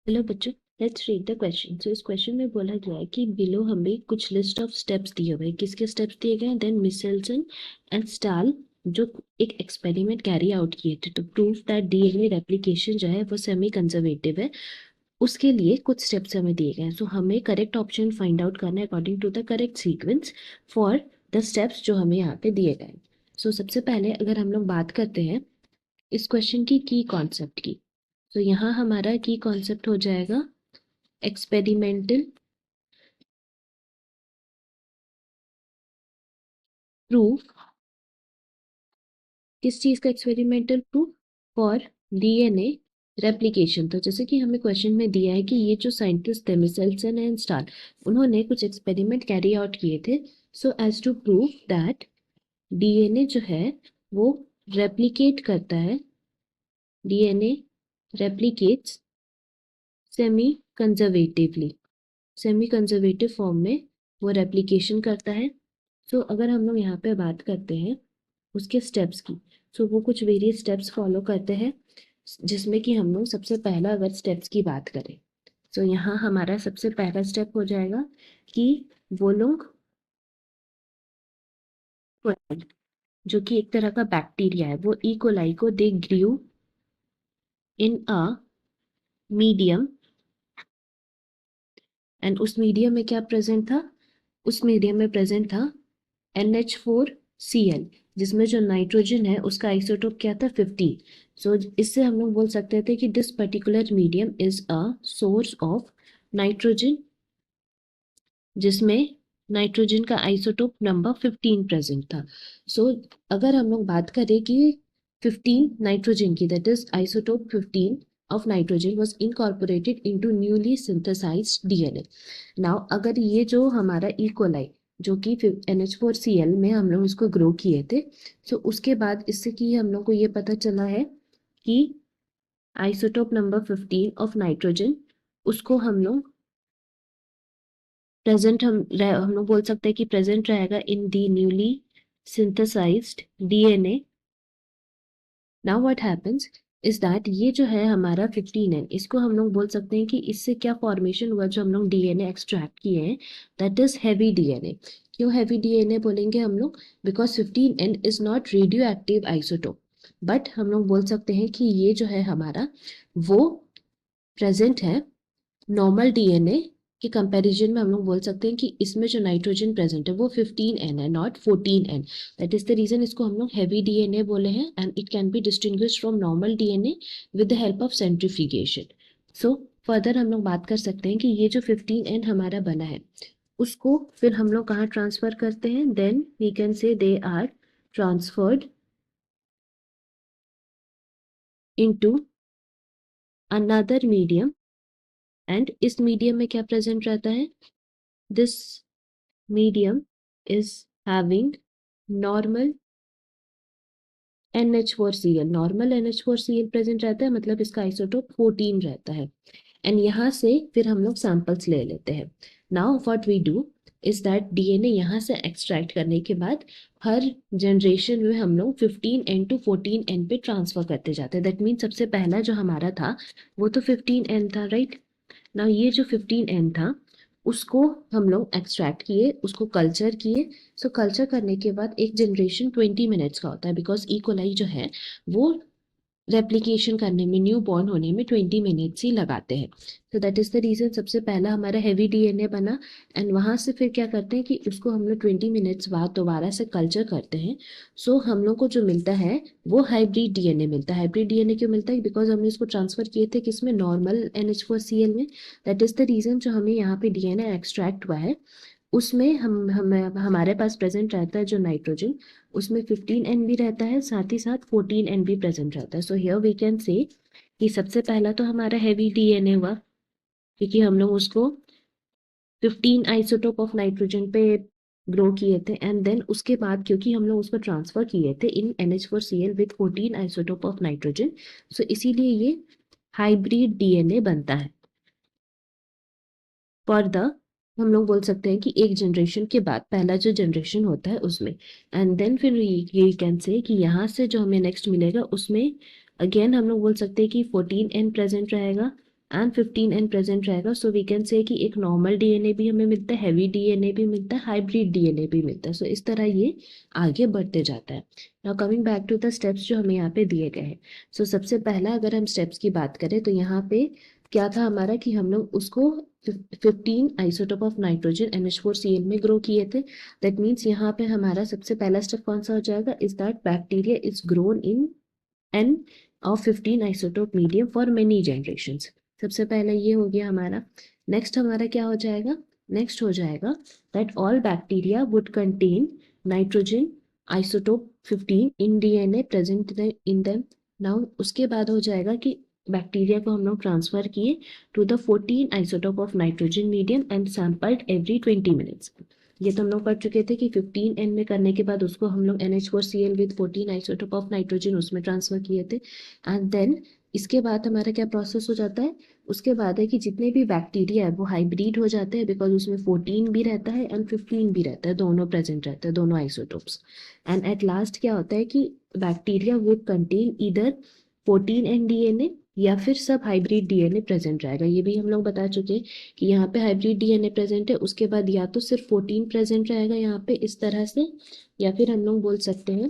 Hello बच्चों, let's read the question. सो इस question में बोला गया है कि बिलो हमें कुछ लिस्ट ऑफ स्टेप्स दिए हुए हैं। किसके स्टेप्स दिए गए हैं? देन मिचेल्सन एंड स्टाल जो एक एक्सपेरिमेंट कैरी आउट किए थे to prove that DNA replication जो है वो सेमी कंजर्वेटिव है, उसके लिए कुछ स्टेप्स हमें दिए गए हैं। सो हमें करेक्ट ऑप्शन फाइंड आउट करना है according to the correct sequence for the steps जो हमें यहाँ पे दिए गए हैं। सो सबसे पहले अगर हम लोग बात करते हैं इस क्वेश्चन की कॉन्सेप्ट की, तो यहाँ हमारा की कॉन्सेप्ट हो जाएगा एक्सपेरिमेंटल प्रूफ। किस चीज का experimental proof? For DNA replication. तो जैसे कि हमें क्वेश्चन में दिया है कि ये जो साइंटिस्ट थे मिचेल्सन एंड स्टार, उन्होंने कुछ एक्सपेरिमेंट कैरी आउट किए थे so as to prove that DNA जो है वो रेप्लिकेट करता है, DNA replicates semi conservatively, semi conservative form में वो रेप्लिकेशन करता है। सो अगर हम लोग यहाँ पे बात करते हैं उसके स्टेप्स की, सो वो कुछ वेरियस स्टेप्स फॉलो करते हैं, जिसमें कि हम लोग सबसे पहला अगर स्टेप्स की बात करें, तो यहाँ हमारा सबसे पहला स्टेप हो जाएगा कि वो लोग जो कि एक तरह का बैक्टीरिया है, वो ई कोलाई को they grew in a medium, and उस मीडियम में क्या प्रेजेंट था? उस मीडियम में प्रेजेंट था NH4Cl, जिसमें जो नाइट्रोजन है उसका आइसोटोप क्या था? 15। सो इससे हम लोग बोल सकते थे कि this particular medium is a source of nitrogen, जिसमें नाइट्रोजन का आइसोटोप नंबर 15 प्रेजेंट था। सो अगर हम लोग बात करें कि 15 नाइट्रोजन की, that is isotope 15 of nitrogen was incorporated into newly synthesized DNA. Now अगर ये जो हमारा ई कोलाई जो कि NH4Cl में हम लोग इसको ग्रो किए थे, सो उसके बाद इससे कि हम लोग को ये पता चला है कि आइसोटोप नंबर 15 ऑफ नाइट्रोजन, उसको हम लोग प्रेजेंट हम लोग बोल सकते हैं कि प्रेजेंट रहेगा in the newly synthesized DNA. Now what happens is that ये जो है हमारा 15N, इसको हम लोग बोल सकते हैं कि इससे क्या फॉर्मेशन हुआ जो हम लोग डीएनए एक्सट्रैक्ट किए हैं, दैट इज हैवी डीएनए। क्यों हैवी डीएनए बोलेंगे हम लोग? Because 15N is not radio active isotope, but हम लोग बोल सकते हैं कि ये जो है हमारा वो प्रेजेंट है नॉर्मल डीएनए के कंपैरिजन में। हम लोग बोल सकते हैं कि इसमें जो नाइट्रोजन प्रेजेंट है वो 15N है, not 14N। That is the reason इसको हम लोग हैवी डीएनए बोले हैं, and it can be distinguished from normal DNA with the help of centrifugation. So further हम लोग बात कर सकते हैं कि ये जो 15N हमारा बना है उसको फिर हम लोग कहाँ ट्रांसफर करते हैं? Then we can say they are transferred into another medium, and इस मीडियम में क्या प्रेजेंट रहता है? This medium is having normal NH4Cl, normal NH4Cl present रहता है, मतलब इसका आइसोटोप 14 रहता है। एंड यहाँ से फिर हम लोग सैंपल्स ले लेते हैं। Now what we do is that DNA यहाँ से एक्सट्रैक्ट करने के बाद हर जनरेशन में हम लोग 15N टू 14N पे ट्रांसफर करते जाते हैं। दैट मीन सबसे पहला जो हमारा था वो तो 15N था, राइट? ना ये जो 15N था उसको हम लोग एक्सट्रैक्ट किए, उसको कल्चर किए। सो कल्चर करने के बाद एक जनरेशन 20 मिनट्स का होता है, बिकॉज ई कोलाई जो है वो रेप्लिकेशन करने में, न्यू बॉर्न होने में 20 मिनट्स ही लगाते हैं। तो दैट इज द रीजन सबसे पहला हमारा हैवी डीएनए बना, एंड वहां से फिर क्या करते हैं कि उसको हम लोग 20 मिनट्स बाद दोबारा से कल्चर करते हैं। सो हम लोग को जो मिलता है वो हाइब्रिड डीएनए मिलता है। हाइब्रिड डीएनए क्यों मिलता है? बिकॉज हमने इसको ट्रांसफर किए थे किसमें? नॉर्मल NH4Cl में। दैट इज द रीजन जो हमें यहाँ पे डीएनए एक्सट्रैक्ट हुआ है उसमें हम हमारे पास प्रेजेंट रहता है जो नाइट्रोजन, उसमें 15N भी रहता है, साथ ही साथ 14N भी प्रेजेंट रहता है। सो हियर वी कैन से कि सबसे पहला तो हमारा हैवी डीएनए हुआ, क्योंकि हम लोग उसको 15 आइसोटोप ऑफ नाइट्रोजन पे ग्रो किए थे, एंड देन उसके बाद क्योंकि हम लोग उसको ट्रांसफर किए थे in NH4Cl with 14 isotope of nitrogen, so इसीलिए ये हाइब्रिड डीएनए बनता है। फॉर द हम लोग बोल सकते हैं कि एक जनरेशन के बाद पहला जो जनरेशन होता है उसमें, एंड देन फिर ये कैन से कि यहाँ से जो हमें नेक्स्ट मिलेगा उसमें अगेन हम लोग बोल सकते हैं कि 14N प्रेजेंट रहेगा, एंड 15N प्रेजेंट रहेगा, सो वी कैन से कि एक नॉर्मल डीएनए भी हमें मिलता है, हैवी डीएनए भी मिलता है, हाइब्रिड डीएनए भी मिलता है। सो इस तरह ये आगे बढ़ते जाता है। Now coming back to the steps जो हमें यहाँ पे दिए गए हैं। सो सबसे पहला अगर हम स्टेप्स की बात करें तो यहाँ पे क्या था हमारा कि हम लोग उसको 15 आइसोटोप ऑफ नाइट्रोजन NH4Cl में ग्रो किए थे। दैट मीन्स यहाँ पे हमारा सबसे पहला स्टेप कौन सा हो जाएगा, is that bacteria is grown in N of 15 isotope medium for many generations. सबसे पहले ये हो गया हमारा। नेक्स्ट हमारा क्या हो जाएगा, नेक्स्ट हो जाएगा that all bacteria would contain nitrogen isotope 15 in DNA present in them. Now उसके बाद हो जाएगा कि बैक्टीरिया को हम लोग ट्रांसफर किए to the 14 isotope of nitrogen medium and sampled every 20 minutes. ये तो हम लोग पढ़ चुके थे कि 15N में करने के बाद उसको हम लोग NH4Cl with 14 isotope of nitrogen उसमें ट्रांसफर किए थे। एंड देन इसके बाद हमारा क्या प्रोसेस हो जाता है, उसके बाद है कि जितने भी बैक्टीरिया है वो हाइब्रिड हो जाते हैं, बिकॉज उसमें 14 भी रहता है एंड 15 भी रहता है, दोनों प्रेजेंट रहते हैं, दोनों आइसोटोप्स। एंड एट लास्ट क्या होता है कि बैक्टीरिया वुड कंटेन इधर 14N डीएनए या फिर सब हाइब्रिड डीएनए प्रेजेंट रहेगा। ये भी हम लोग बता चुके हैं कि यहाँ पे हाइब्रिड डीएनए प्रेजेंट है, उसके बाद या तो सिर्फ 14 प्रेजेंट रहेगा यहाँ पे इस तरह से, या फिर हम लोग बोल सकते हैं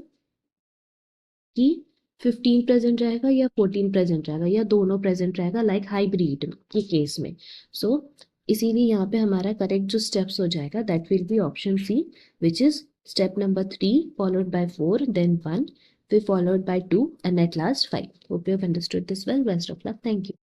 कि 15 प्रेजेंट रहेगा या 14 प्रेजेंट रहेगा या दोनों प्रेजेंट रहेगा, लाइक हाइब्रिड के केस में। सो इसीलिए यहाँ पे हमारा करेक्ट जो स्टेप्स हो जाएगा that will be option C, which is step number 3 followed by 4 then 1 फिर followed by 2 and at last 5। Hope you have understood this well. Best of luck. Thank you.